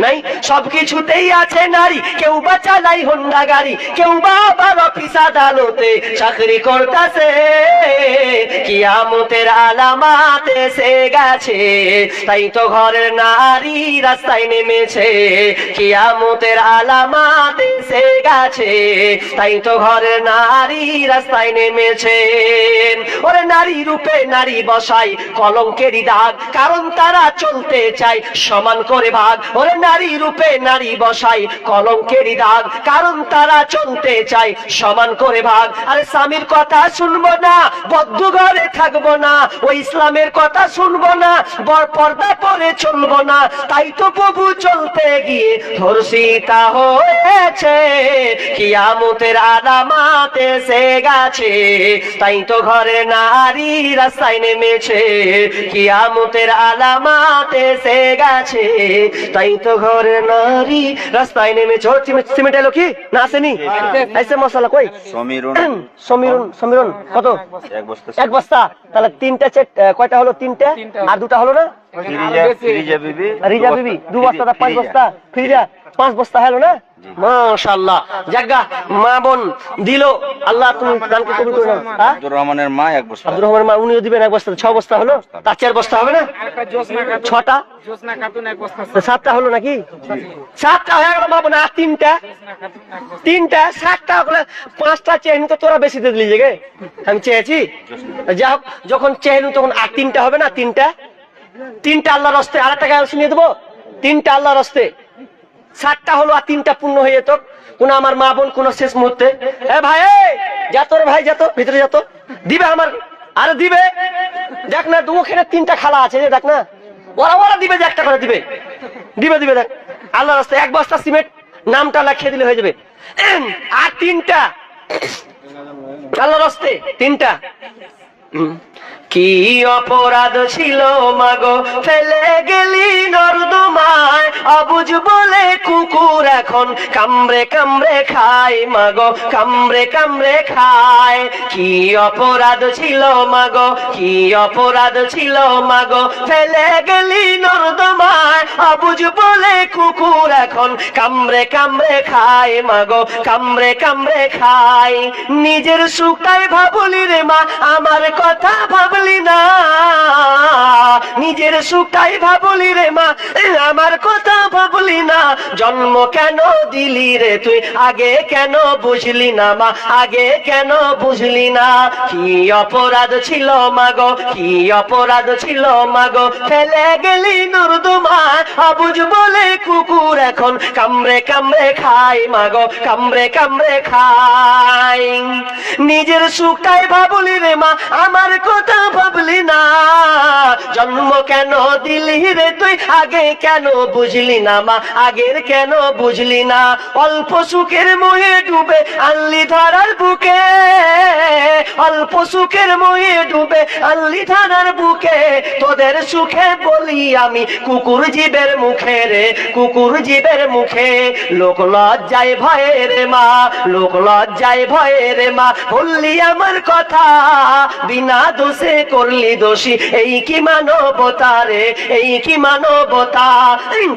নাই, সবকিছুতেই আছে নারী। কেউ বা চালাই হোন্ডা গাড়ি, কেউ বা আবার অফিস আদালতে চাকরি করতেছে। কিয়ামতের আলামাত এসে গেছে, তাই তো ঘরের নারী রাস্তায় নেমেছে। কিয়ামতের আলামাত এসে গেছে, তাই তো ঘরের নারী রাস্তায় নেমেছে। ওরে নারী রূপে নারী বসাই কলঙ্কেরই দাগ, কারণ তারা চলতে চায় সমান করে ভাগ। ওরে নারী রূপে নারী বসাই কলঙ্কেরই দাগ, কারণ তারা চলতে চায় সমান করে ভাগ। আরে স্বামীর কথা শুনবো না, বদ্ধ ঘরে থাকবো না, ওই ইসলামের কথা শুনবো না, বর পর্দা পরে চলবো না, তাই তো প্রভু চলতে গিয়ে ধর্ষিতা হয়েছে। কিয়ামতের আলামাত এসে গেছে, তাই তো ঘরে নারী রাস্তায় নেমেছে। কিয়ামতের আলামাত এসে গেছে, তাই তো ঘরে নারী রাস্তায় নেমেছে। সিমেন্ট এলো কি না আসেনি? আইসে মশলা কই? সমীরন কত? এক বস্তা। তাহলে তিনটা কয়টা হলো? তিনটা আর দুটা হলো না? রিজা বিবি 2 বস্তা, 5 বস্তা, ফিরিজা 5 বস্তা হলো না? মাশাআল্লাহ। জায়গা মা বোন দিল, আল্লাহ তুমি দানকে কবুল করে নাও। আব্দুর রহমানের মা 1 বস্তা, আব্দুর রহমানের মা উনিও দিবেন 1 বস্তা, 6 বস্তা হলো। তার 4 বস্তা হবে না? 6টা, 7টা হলো নাকি? 7টা হয়ে গেল মা বোন। আর তিনটা 7টা হলে 5টা চেয়ে তো তোরা বেশি দিয়ে দিলি যে, আমি চেয়েছি। যাই হোক, যখন চেয়ে তখন আর 3টা হবে না? 3টা আল্লাহর রাস্তে। আর একটা গায়ে শুনিয়ে দেবো, 3টা আল্লাহর রাস্তে। 7টা হলো আর 3টা পূর্ণ হয়ে যেত। কোন আমার মা বোন কোন শেষ মুহূর্তে ভাই যা তোর ভাই যা তো ভিতরে যা তো দিবে আমার, আরে দিবে। দেখ না ওখানে 3টা খালা আছে, দেখ না ওরা দিবে, যে একটা করে দিবে দেখ আল্লাহ রাস্তায়। 1 বস্তা সিমেন্ট নামটা লিখে দিলে হয়ে যাবে। আর 3টা আল্লাহ রাস্তায়, 3টা। কি অপরাধ ছিল মাগো ফেলে গেলি নর্দমায়, অবুঝ বলে কুকুর এখন কামড়ে কামড়ে খায় মাগো, কামড়ে কামড়ে খায়। কি অপরাধ ছিল মাগো, কি অপরাধ ছিল মাগো ফেলে গেলি নর্দমায়, অবুঝ বলে কুকুর এখন কামড়ে কামড়ে খায় মাগো, কামড়ে কামড়ে খায়। নিজের সুখটাই ভাবলি রে মা, আমার কথা ভাবলি না। নিজের সুখটাই ভাবলি রে মা, আমার কথা ভাবলি না। জন্ম কেন দিলি রে তুই, আগে কেন বুঝলি না মা, আগে কেন বুঝলি না। কি অপরাধ ছিল মাগো, কি অপরাধ ছিল মাগো ফেলে গেলি নর্দমায়, অবুঝ বলে কুকুর এখন কামড়ে কামড়ে খায় মাগো, কামড়ে কামড়ে খায়। নিজের সুখটাই ভাবলি রে মা, আমার কথা ভাবলি না। জন্ম কেন দিলি রে তুই, আগে কেন বুঝলি না মা, আগের কেন বুঝলি না। অল্প সুখের মোহে ডুবে আনলি ধারার বুকে, অল্প সুখের মোহে ডুবে আনলি ধারার বুকে। তোদের সুখে বলি আমি কুকুর জীবের মুখে রে, কুকুর জীবের মুখে। লোক লজ্জায় ভয়ে রে মা, লোক লজ্জায় ভয়ে রে মা বললি আমার কথা, বিনা দোষে করলি দোষী। এই কি মানবতা রে, এই কি মানবতা।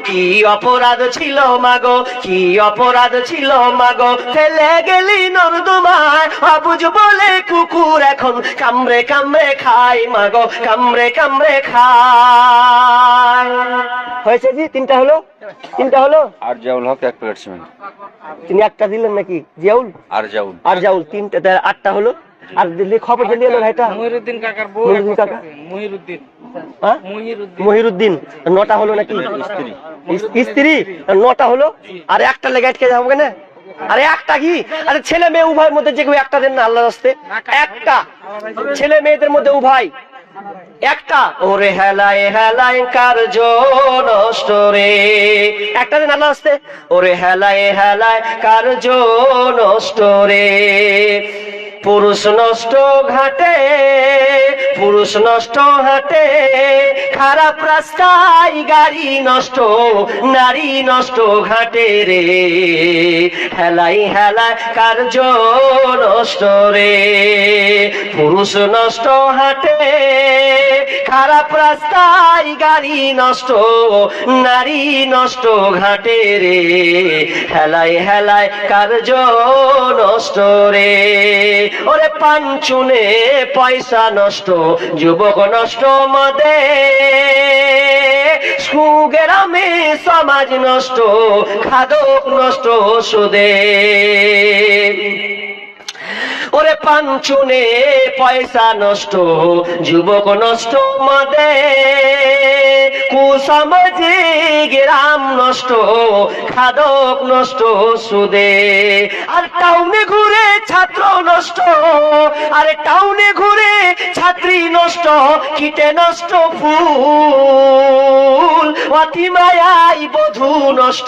কি অপরাধ ছিল মাগো, কি অপরাধ ছিল মাগো ফেলে গেলি নর্দমায়, অবুঝ বলে কুকুর এখন কামড়ে কামড়ে খায় মাগো, কামড়ে কামড়ে খায়। হয়েছে জি? 3টা হলো, 3টা হলো। আর জাউল হক 1 প্লেট সিমেন্ট। তিনি একটা দিলেন নাকি? জিয়াউল আর জাউল, আর জাউল 3টা, 8টা হলো। আর দিল্লি খবর দিলি এলো ভাইটা মহিরুদ্দিন কাকার বউ, মহিরুদ্দিন কাকা, মহিরুদ্দিন, হ্যাঁ মহিরুদ্দিন। 9টা হলো নাকি? স্ত্রী 9টা হলো। আর একটা লেগে আটকে যাবো কেন? আরে একটা কি, আরে ছেলে মেয়ে উভয়ের মধ্যে যে কেউ একটা দেন না আল্লাহর রাস্তে। একটা ছেলে মেয়েদের মধ্যে উভয় একটা। ওরে হেলায় হেলায় কার্য নষ্ট রে, একটা দিন আল্লাহ রাস্তে। ওরে হেলায় হেলায় কার্য নষ্ট রে, পুরুষ নষ্ট ঘাটে, পুরুষ নষ্ট হাটে, খারাপ রাস্তায় গাড়ি নষ্ট, নারী নষ্ট ঘাটে রে, হেলাই হেলায় কার্য নষ্ট রে। পুরুষ নষ্ট হাটে, খারাপ রাস্তায় গাড়ি নষ্ট, নারী নষ্ট ঘাটে রে, হেলায় হেলায় কার্য নষ্ট রে। ওরে পাঞ্চুনে পয়সা নষ্ট, যুবক নষ্ট মদে, সুগেরামে সমাজ নষ্ট, খাদক নষ্ট সুদে। ওরে পাঞ্চুনে পয়সা নষ্ট, যুবক নষ্ট মদে, কুসমাজে গ্রাম নষ্ট, খাদক নষ্ট সুদে। আর টাউনে ঘুরে ছাত্র নষ্ট, আরে টাউনে ঘুরে ছাত্রী নষ্ট, কিটে নষ্ট ফুল, অতি মায়াই বধূ নষ্ট,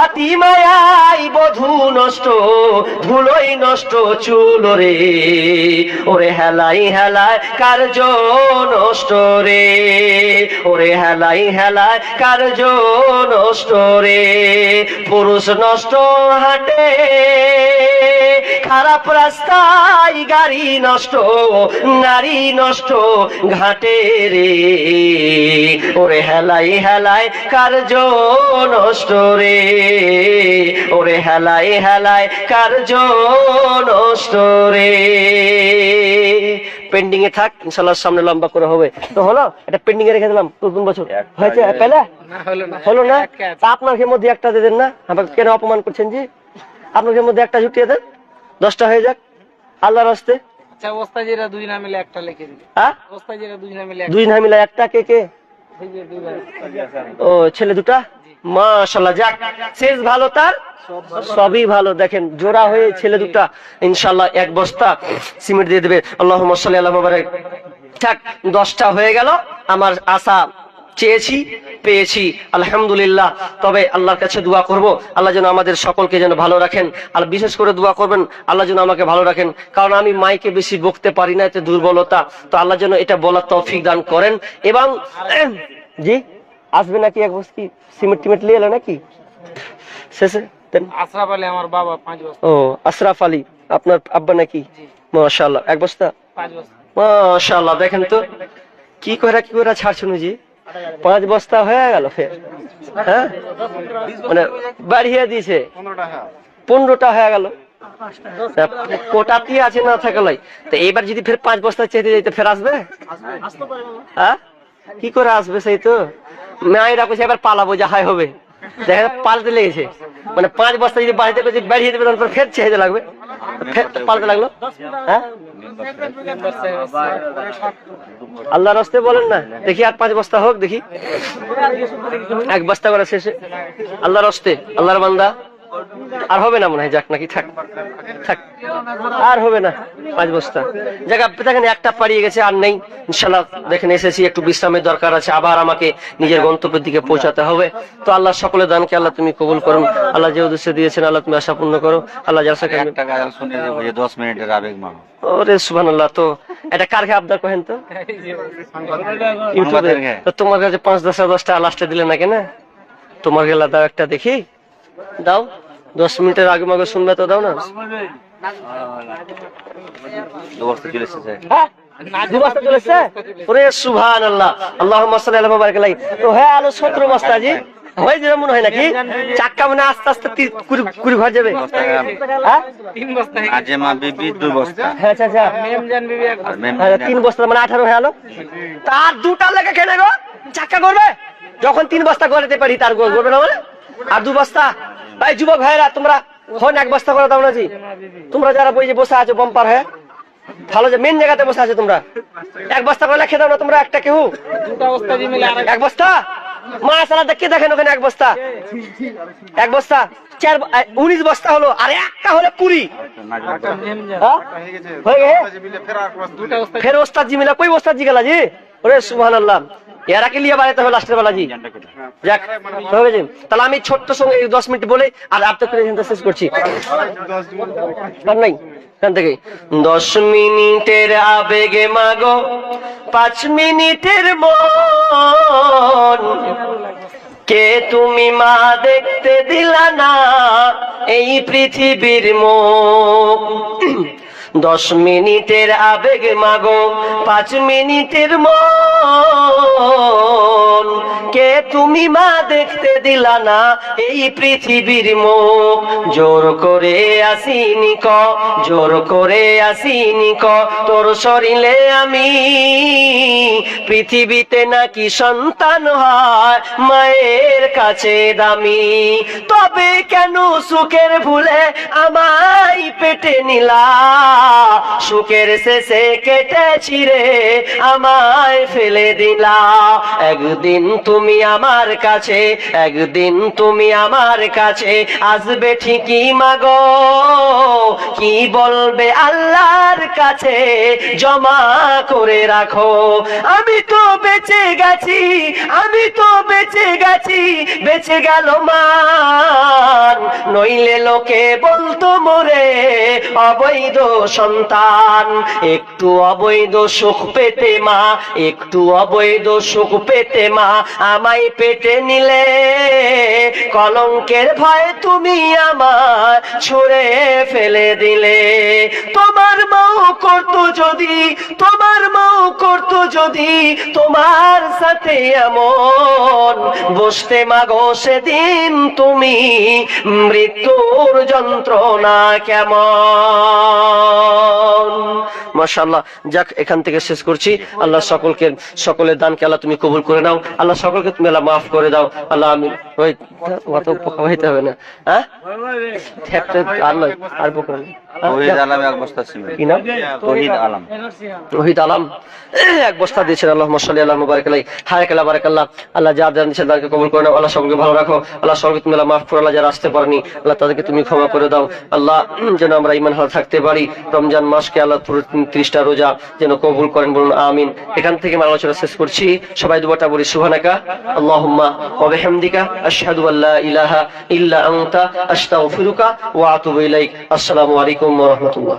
অতি মায়াই বধূ নষ্ট, ধুলোই নষ্ট চুল রে। ওরে হেলাই হেলায় কার্য নষ্ট রে, ওরে হেলাই হেলায় কার্য নষ্ট রে। পুরুষ নষ্ট হাটে, খারাপ রাস্তায় গাড়ি নষ্ট, নারী নষ্ট ঘাটে রে, ওরে হেলাই হেলায় কার্য নষ্ট রে, ওরে হেলাই হেলায় কার্য নষ্ট রে। পেন্ডিং এ থাক, ইনশাআল্লাহ সামনে লম্বা করে হবে। তো হলো, এটা পেন্ডিং এ রেখে দিলাম। নতুন বছর হয়েছে পেলে হলো না? তা আপনার মধ্যে একটা দিয়ে দেন না, আমাকে কেন অপমান করছেন জি? আপনার মধ্যে একটা জুটিয়ে দেন, 10টা হয়ে যাক আল্লাহর রাস্তে। আচ্ছা ওস্তাজিরা দুই না মিলে একটা লিখে দিন। হ্যাঁ ওস্তাজিরা দুই না মিলে দুই না মিলে একটা, কে কে? এই যে দুই ভাই। ও ছেলে দুটা, মাশাআল্লাহ। যাক, শেষ ভালো তার সবই ভালো। দেখেন জোড়া হয়ে ছেলে দুটা ইনশাআল্লাহ 1 বস্তা সিমেন্ট দিয়ে দেবে। আল্লাহুম্মা সাল্লি আলা মুবারক। থাক, 10টা হয়ে গেল। আমার আশা চেয়েছি, পেয়েছি, আলহামদুলিল্লাহ। তবে আল্লাহর কাছে দোয়া করব, আল্লাহ যেন আমাদের সকলকে যেন ভালো রাখেন। আর বিশেষ করে দোয়া করবেন আল্লাহ যেন আমাকে ভালো রাখেন, কারণ আমি মাইকে বেশি বকতে পারি না, এতে দুর্বলতা। তো আল্লাহ যেন এটা বলার তৌফিক দান করেন। এবং জি আসবে নাকি এক বস্তা কি সিমেন্ট টিমেন্ট নিয়ে এলো নাকি শেষে? আশরাফ আলী আমার বাবা 5 বছর। ও আশরাফ আলী আপনার আব্বা নাকি? মাশাআল্লাহ। 1 বস্তা 5 বছর। মাশাআল্লাহ। দেখেন তো কি করে ছাড়ছুন জি, 5 বস্তা হয়ে গেল ফের। হ্যাঁ মানে বাড়িয়ে দিয়েছে, 15টা হয়ে গেল। কোটাতি আছে না থাকলাই। তো এবার যদি ফের 5 বস্তা চেয়ে যাইতে ফের আসবে? হ্যাঁ কি করে আসবে? সেই তো মায়েরা কইছে এবার পালাবো, যা হয় হবে। দেখা পালতে লেগেছে, মানে 5 বস্তা যদি বাড়িতে বাড়িয়ে দেবে তখন ফের চেয়ে লাগবে, ফের পালতে লাগলো। হ্যাঁ আল্লাহর রাস্তে বলেন না, দেখি আর 5 বস্তা হোক, দেখি 1 বস্তা করে শেষে। আল্লাহর রাস্তে, আল্লাহর বান্দা। আর হবে না মনে হয়, যাক নাকি থাক থাক, আর হবে না 5 বস্তা। জায়গা দেখেন একটা পাড়িয়ে গেছে, আর নেই ইনশাআল্লাহ। দেখেন এসেছি, একটু বিশ্রামের দরকার আছে, আবার আমাকে নিজের গন্তব্যের দিকে পৌঁছাতে হবে। তো আল্লাহ সকলের দানকে আল্লাহ তুমি কবুল করুন। আল্লাহ যে উদ্দেশ্যে দিয়েছেন আল্লাহ তুমি আশা পূর্ণ করো। আল্লাহ যা সাথে একটা গাজাল শুনে দেবো যে 10 মিনিটের আবেগ মানো। ওরে সুবহানাল্লাহ। তো এটা কার কে আবদার করেন তো ইউটিউবে? তো তোমার কাছে 5-10টা লাস্টে দিলে না কেন? তোমার গেলা দাও একটা দেখি, দাও 10 মিনিটের আগে মাগে শুনবে তো, দাও না। 2 বস্তা চলে এসেছে। হ্যাঁ 2 বস্তা চলেছে। ওরে সুবহানাল্লাহ, আল্লাহুম্মা সাল্লি আলা মুবারক আলাইহি। তো হ্যাঁ আলো 17 বস্তা জি হয়ে যাবে মনে হয় নাকি? চাক্কা মানে আস্তে আস্তে 20 ঘর যাবে। হ্যাঁ 3 বস্তা। আজেমা বিবি 2 বস্তা। হ্যাঁ আচ্ছা আচ্ছা, মেমজান বিবি 1 বস্তা। 3 বস্তা মানে 18 হয়ে গেল। তার 2টা লেখা কেন গো? চাক্কা করবে যখন 3 বস্তা করতে পারি, তার করবে না মানে? আর 2 বস্তা। ভাই যুবক ভাইরা তোমরা হন 1 বস্তা করে দাও না জি। তোমরা যারা বই যে বসে আছো বম্পার হয়ে ভালো, যে মেন জায়গাতে বসে আছো তোমরা, 1 বস্তা করে লেখে দাও না তোমরা একটা কেউ? 2টা ওস্তাজি মিলে আর 1 বস্তা। মাশাআল্লাহ, দেখে দেখেন ওখানে 1 বস্তা, 1 বস্তা 19 বস্তা হলো, আর একটা হলো 20। হ্যাঁ হয়ে গেছে। দুটা ওস্তাজি ফের ওস্তাদ জি মিলা কই ওস্তাদ জি গেলা জি? ওরে সুবহানাল্লাহ। এরা কি লিয়ে বাড়াইতে হবে লাস্টের বেলা জি? যাক হয়ে গেছে। তাহলে আমি ছোট্ট সঙ্গে 10 মিনিট বলে আর আপনি শেষ করছি। আর নাই এখান থেকে 10 মিনিটের আবেগে মাগো 5 মিনিটের মন, কে তুমি মা দেখতে দিলা না এই পৃথিবীর মুখ। 10 মিনিটের আবেগ মাগো 5 মিনিটের মন, কে তুমি মা দেখতে দিলা না এই পৃথিবীর মুখ। জোর করে আসিনি ক, জোর করে আসিনি ক, তোর শরীরে আমি পৃথিবীতে নাকি সন্তান হয় মায়ের কাছে দামি। তবে কেন সুখের ভুলে আমায় পেটে নিলা, সুখের শেষে কেটে ছিঁড়ে আমায় ফেলে দিলা। একদিন তুমি আমার কাছে, একদিন তুমি আমার কাছে আসবে ঠিকই মাগো, কি বলবে আল্লাহর কাছে জমা করে রাখো। আমি তো বেঁচে গেছি, আমি তো বেঁচে গেছি, বেঁচে গেল মান, নইলে লোকে বলতো মোরে অবৈধ সন্তান। একটু অবৈধ সুখ পেতে মা, একটু অবৈধ সুখ পেতে মা আমায় পেটে নিলে, কলঙ্কের ভয়ে তুমি আমার ছুঁড়ে ফেলে দিলে। তোমার মাও করতো যদি, তোমার মাও করতো যদি তোমার সাথে এমন, বসতে মাগো সেদিন তুমি মৃত্যুর যন্ত্রণা কেমন। মাশাআল্লাহ, যাক এখান থেকে শেষ করছি। আল্লাহ সকলকে, সকলের দানকে আল্লাহ তুমি কবুল করে নাও। আল্লাহ সকলকে তুমি আল্লাহ মাফ করে দাও। আল্লাহ আমি ওই অত পোকা হইতে হবে না, হ্যাঁ আর নয় আর পোকা নেই। তৌহিদ আলম এক বস্তা সিমেন্ট। কি নাম? তৌহিদ আলম। তৌহিদ আলম এক বস্তা দিয়েছেন। আল্লাহুম্মা সাল্লি আলা মুবারিক আলাইহি হায়াকাল্লাহ বারাকাল্লাহ। আল্লাহ যা দেন দিয়েছেন তাদেরকে কবুল করে নাও। আল্লাহ সকলকে ভালো রাখো। আল্লাহ সকলকে তুমি মাফ করো। আল্লাহ যারা আসতে পারেনি আল্লাহ তাদেরকে তুমি ক্ষমা করে দাও। আল্লাহ যেন আমরা ঈমান হারা থাকতে পারি। রমজান মাসকে আল্লাহ পুরো 30টা রোজা যেন কবুল করেন, বলুন আমিন। এখান থেকে আমরা আলোচনা শেষ করছি। সবাই দুবারটা বলি সুবহানাকা আল্লাহুম্মা ওয়া বিহামদিকা আশহাদু আল্লা ইলাহা ইল্লা আনতা আস্তাগফিরুকা ওয়া আতুবু ইলাইক। আসসালামু আলাইকুম ওয়া রাহমাতুল্লাহ।